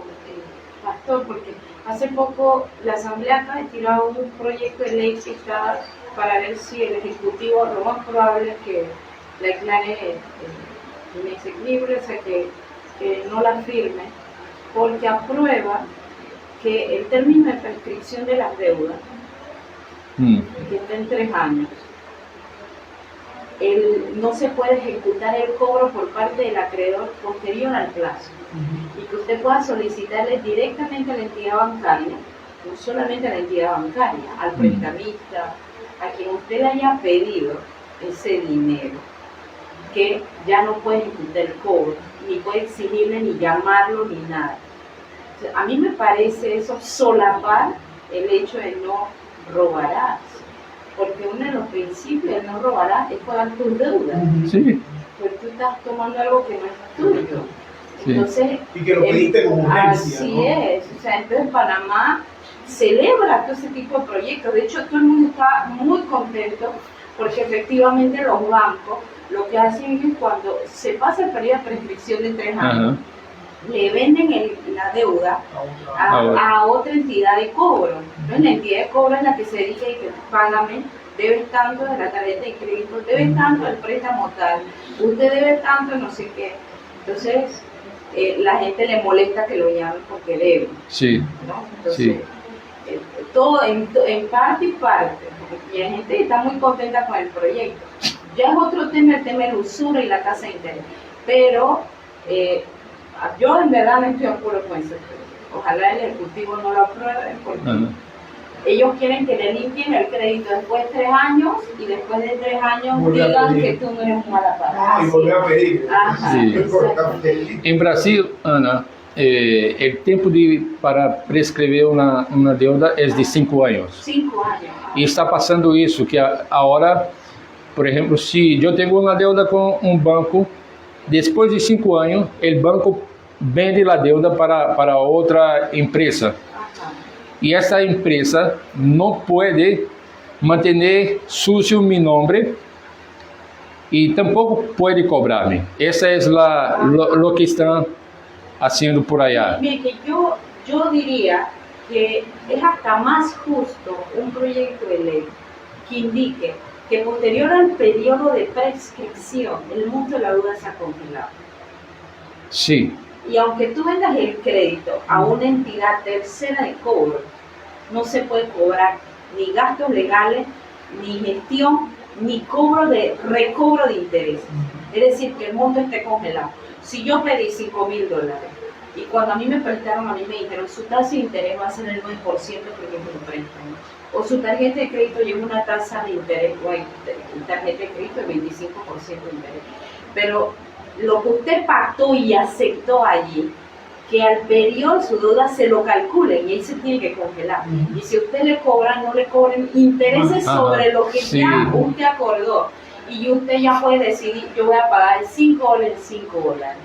pastor, porque Hace poco la Asamblea acaba de tirar un proyecto de ley que está para ver si el Ejecutivo, lo más probable es que la declare inexequible, o sea que no la firme, porque aprueba que el término de prescripción de las deudas, que está en 3 años, no se puede ejecutar el cobro por parte del acreedor posterior al plazo, y que usted pueda solicitarle directamente a la entidad bancaria, no solamente a la entidad bancaria, al prestamista, a quien usted le haya pedido ese dinero, que ya no puede ejecutar el cobro, ni puede exigirle, ni llamarlo, ni nada. O sea, a mí me parece eso solapar el hecho de no robarás, porque uno de los principios de no robarás es pagar tus deudas. Sí. Pues tú estás tomando algo que no es tuyo. Sí. Entonces, Y que lo pediste con urgencia, así ¿no? es. O sea, entonces Panamá celebra todo ese tipo de proyectos. De hecho, todo el mundo está muy contento porque efectivamente los bancos lo que hacen es que cuando se pasa el periodo de prescripción de 3 años, le venden la deuda a otra entidad de cobro. Entonces la entidad de cobro es la que se dedica y que págame, debes tanto de la tarjeta de crédito, debes tanto del préstamo tal, usted debe tanto no sé qué. Entonces la gente le molesta que lo llamen porque debe, Sí. ¿no? Entonces, Sí. todo en parte y parte, y la gente está muy contenta con el proyecto. Ya es otro tema, el tema de la usura y la tasa de interés, pero yo en verdad no estoy de acuerdo con eso. Ojalá el Ejecutivo no lo apruebe, porque ellos quieren que le limpien el crédito después de 3 años, y después de 3 años Volver a digan pedir. que tú no eres un mala paga. Y volver a pedir. Ajá, Sí. exactamente. Em Brasil, Ana, o tempo para prescrever uma deuda é de 5 anos. 5 años. E está passando isso, que agora, por exemplo, se eu tenho uma deuda com um banco, depois de 5 anos, o banco vende a deuda para outra empresa. Ajá. E essa empresa não pode manter sucio mi nombre e tampouco pode cobrar-me. Essa é lo que estão haciendo por allá. Mire, que yo diría que es hasta más justo un proyecto de ley que indique que posterior al periodo de prescripción el monto de la deuda se ha congelado. Sí, Y aunque tú vendas el crédito a una entidad tercera de cobro, no se puede cobrar ni gastos legales, ni gestión, ni recobro de intereses. Es decir, que el monto esté congelado. Si yo pedí $5,000 y cuando a mí me prestaron, a mí me dijeron su tasa de interés va a ser el 9% porque es un préstamo, o su tarjeta de crédito lleva una tasa de interés, o hay tarjeta de crédito de 25% de interés, pero lo que usted pactó y aceptó allí, que al periodo su deuda se lo calculen y ahí se tiene que congelar. Y si usted le cobra, no le cobren intereses sobre lo que ya usted acordó. Y usted ya puede decidir, yo voy a pagar $5, $5.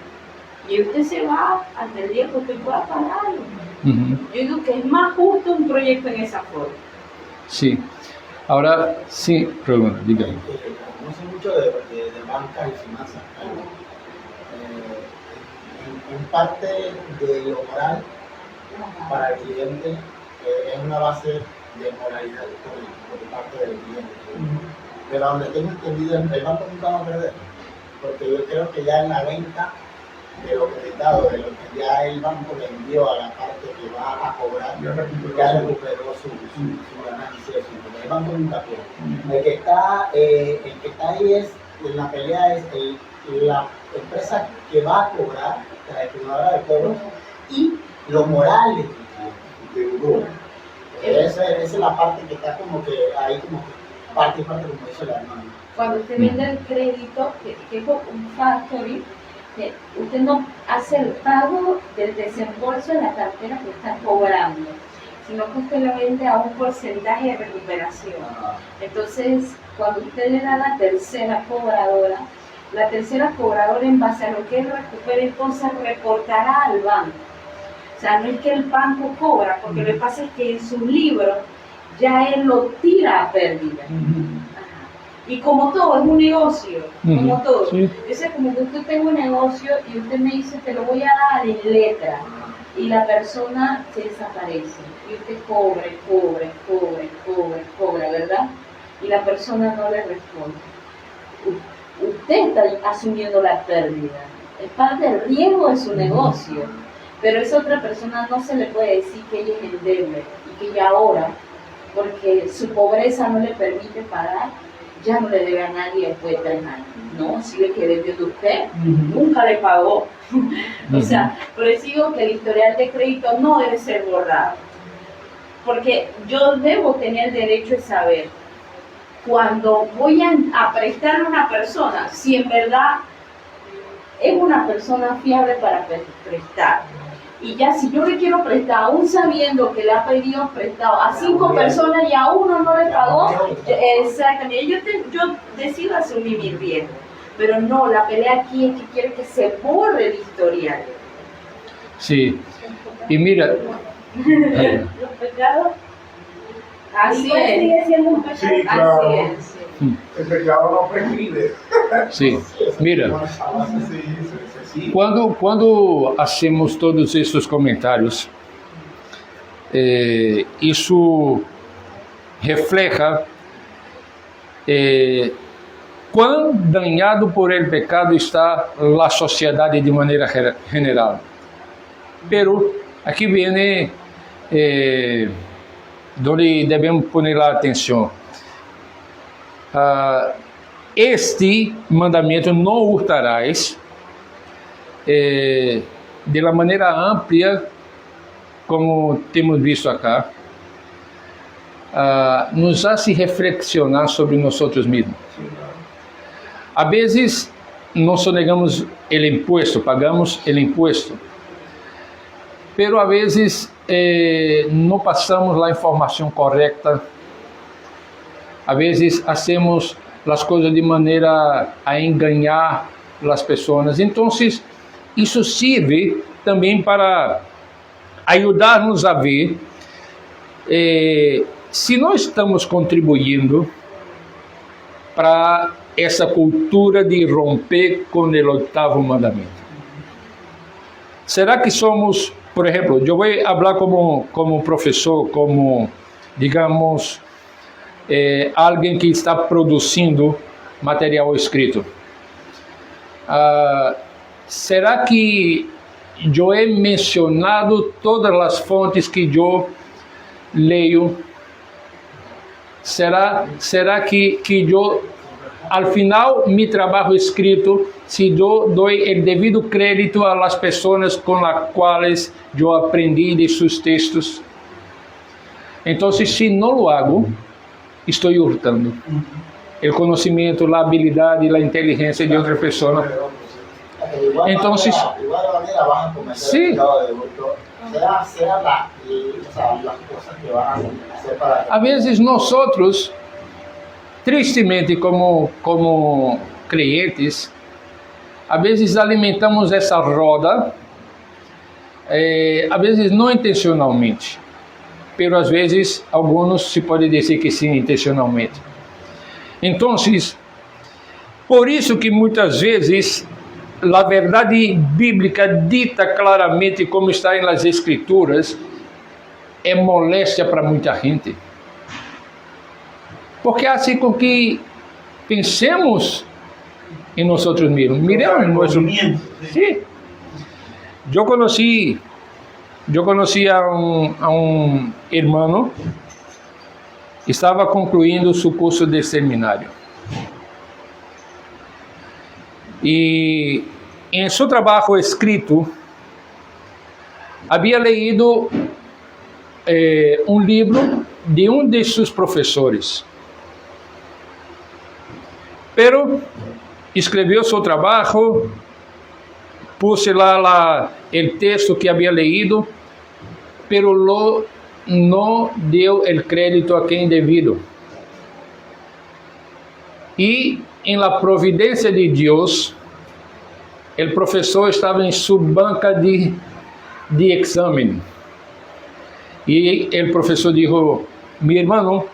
Y usted se va hasta el día que usted pueda pagarlo. Yo digo que es más justo un proyecto en esa forma. sí. Ahora, sí, pregunta, dígame. No sé mucho de banca y finanzas, pero en parte de lo moral para el cliente es una base de moralidad por parte del cliente. Pero donde tengo entendido, el banco nunca va a perder, porque yo creo que ya en la venta de lo creditado, de lo que ya el banco le envió a la parte que va a cobrar, ya recuperó su ganancia. El banco nunca pierde. El que está ahí en la pelea es la empresa que va a cobrar, la gestionadora de cobros, y los morales del cliente. Esa es la parte que está como que ahí, como que parte y parte, como dice la hermana. Cuando usted vende el crédito, que es un factory, usted no hace el pago del desembolso de la cartera que está cobrando, sino que usted lo vende a un porcentaje de recuperación. Entonces, cuando usted le da a la tercera cobradora en base a lo que él recupere, entonces reportará al banco. O sea, no es que el banco cobra, porque lo que pasa es que en su libro ya él lo tira a pérdida. Y como todo, es un negocio, como todo. Sí. Es como que usted tenga un negocio y usted me dice, te lo voy a dar en letra. y la persona se desaparece. Y usted cobre, ¿verdad? Y la persona no le responde. Usted está asumiendo la pérdida. Es parte del riesgo de su negocio. Pero esa otra persona no se le puede decir que ella es endeble y que ella ahora, porque su pobreza no le permite pagar, ya no le debe a nadie después de 3 años. No, si le que debió de usted, nunca le pagó. O sea, por eso digo que el historial de crédito no debe ser borrado. Porque yo debo tener derecho a saber, cuando voy a prestarle a una persona, si en verdad es una persona fiable para prestar. Y ya si yo le quiero prestar, aún sabiendo que le ha pedido prestado a 5 personas y a uno no le pagó, exactamente, yo decido asumir mi riesgo. Pero no, la pelea aquí es que quiero que se borre el historial. Sí, y mira, Los pecados, así Igual es. sigue siendo un pecado. Sí, claro. Así es. Sí. El pecado no prescribe. sí, mira. Con esa base se sigue. Quando hacemos todos esses comentários, isso refleja quão danhado por el pecado está a sociedade de maneira general. Pero aqui vem onde devemos pôr a atenção. Este mandamento, não hurtarás, de la maneira ampla, como temos visto acá, nos hace reflexionar sobre nós mesmos. A vezes, nós sonegamos o imposto, pagamos o imposto, pero a vezes não passamos a informação correta, a vezes hacemos as coisas de maneira a enganar as pessoas. Então, isso serve também para ajudar-nos a ver se nós estamos contribuindo para essa cultura de romper com o 8º mandamento. Será que somos, por exemplo, eu vou falar como professor, como, digamos, alguém que está produzindo material escrito? Será que eu he mencionado todas as fontes que eu leio? Será que eu, al final, meu trabalho escrito, se eu dou o devido crédito às pessoas com as quais eu aprendi de seus textos? Então, se não lo hago, estou hurtando o conhecimento, a habilidade, a inteligência de outra pessoa. Entonces, igual de manera vas a cometer sí. el pecado de hurto, sea las cosas que vas a hacer para A vezes nós, tristemente, como crentes, a vezes alimentamos essa roda, a vezes não intencionalmente, pero às vezes alguns se pode dizer que sim, intencionalmente. Então, por isso que muitas vezes a verdade bíblica dita claramente como está nas Escrituras é moléstia para muita gente, porque assim com que pensemos em nós mesmos, miremos nosso. Sim. Eu conheci a um irmão que estava concluindo seu curso de seminário. E em seu trabalho escrito, havia leído um livro de um de seus professores. Pero escreveu seu trabalho, puse lá o texto que havia leído, pero não deu o crédito a quem devido. E em la providência de Deus, o professor estava em sua banca de exame. E o professor disse: meu irmão,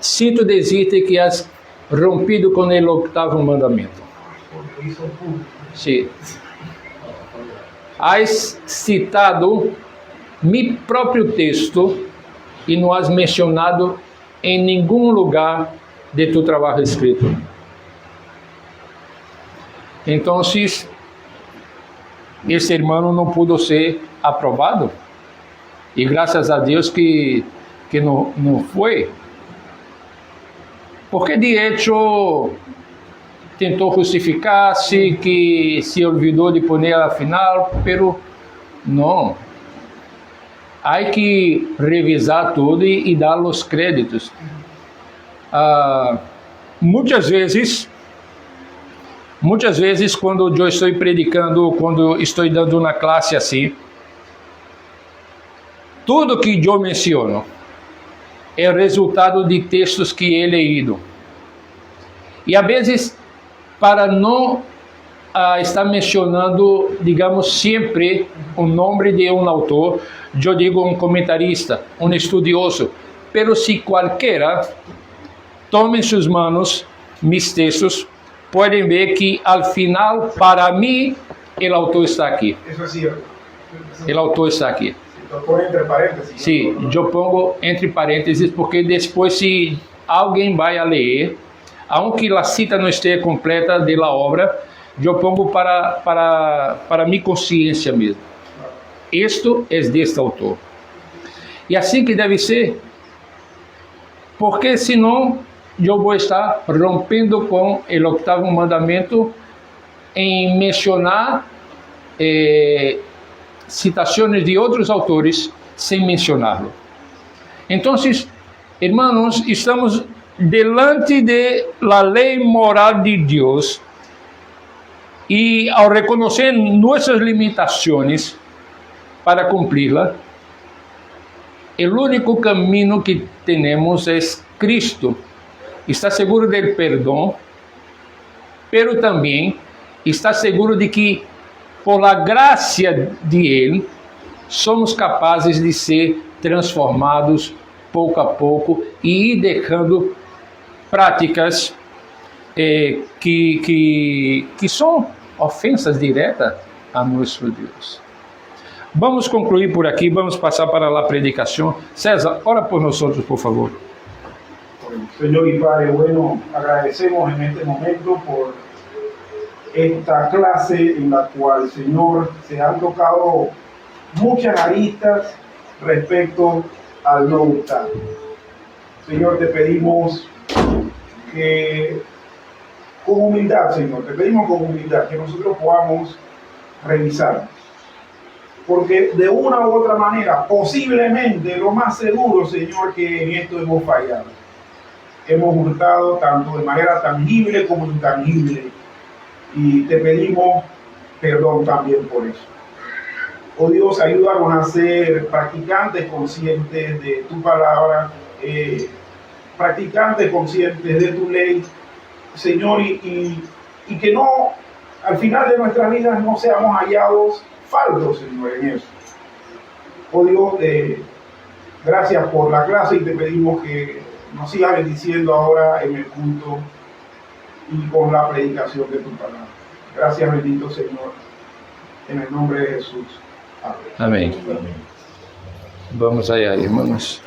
sinto dizer-te que has rompido com o 8º mandamento. Sí. has citado mi próprio texto e não has mencionado em nenhum lugar de tu trabalho escrito. Então, esse irmão não pudo ser aprovado. E graças a Deus que não foi. Porque de hecho tentou justificar-se, que se olvidou de poner al final, pero não. Há que revisar tudo e dar os créditos. Muitas vezes, quando eu estou predicando, quando estou dando uma classe assim, tudo que eu menciono é resultado de textos que he leído. E às vezes, para não estar mencionando, digamos, sempre o nome de um autor, eu digo um comentarista, um estudioso. Pero se qualquer tome em suas mãos mis textos, podem ver que al final, para mim, o autor está aqui. Eso es cierto. O autor está aqui. Lo pone entre paréntesis. Sim, eu pongo entre parênteses, porque depois, se alguém vai a ler, aunque a cita não esteja completa da obra, eu pongo para minha consciência mesmo. Isto é deste autor. E assim que deve ser, porque senão eu vou estar rompendo com o 8º mandamento em mencionar citações de outros autores sem mencioná-lo. Então, irmãos, estamos delante de la lei moral de Deus e ao reconhecer nossas limitações para cumpri-la, o único caminho que temos é Cristo. Está seguro do perdão, pero também está seguro de que, por a graça de Ele, somos capazes de ser transformados pouco a pouco e ir deixando práticas que são ofensas diretas a nosso Deus. Vamos concluir por aqui, vamos passar para a predicação. César, ora por nós, por favor. Señor y Padre bueno, agradecemos en este momento por esta clase en la cual, Señor, se han tocado muchas aristas respecto al no gustar. Señor, te pedimos que con humildad, Señor, te pedimos con humildad que nosotros podamos revisar. Porque de una u otra manera, posiblemente, lo más seguro, Señor, que en esto hemos fallado. Hemos hurtado tanto de manera tangible como intangible. Y te pedimos perdón también por eso. Oh Dios, ayúdanos a ser practicantes conscientes de tu palabra, practicantes conscientes de tu ley, Señor, y que no, al final de nuestras vidas no seamos hallados faltos, Señor, en eso. Oh Dios, gracias por la clase y te pedimos que nos sigas bendiciendo ahora en el culto y con la predicación de tu palabra. Gracias, bendito Señor, en el nombre de Jesús. Amén. Amém. Vamos aí, irmãos.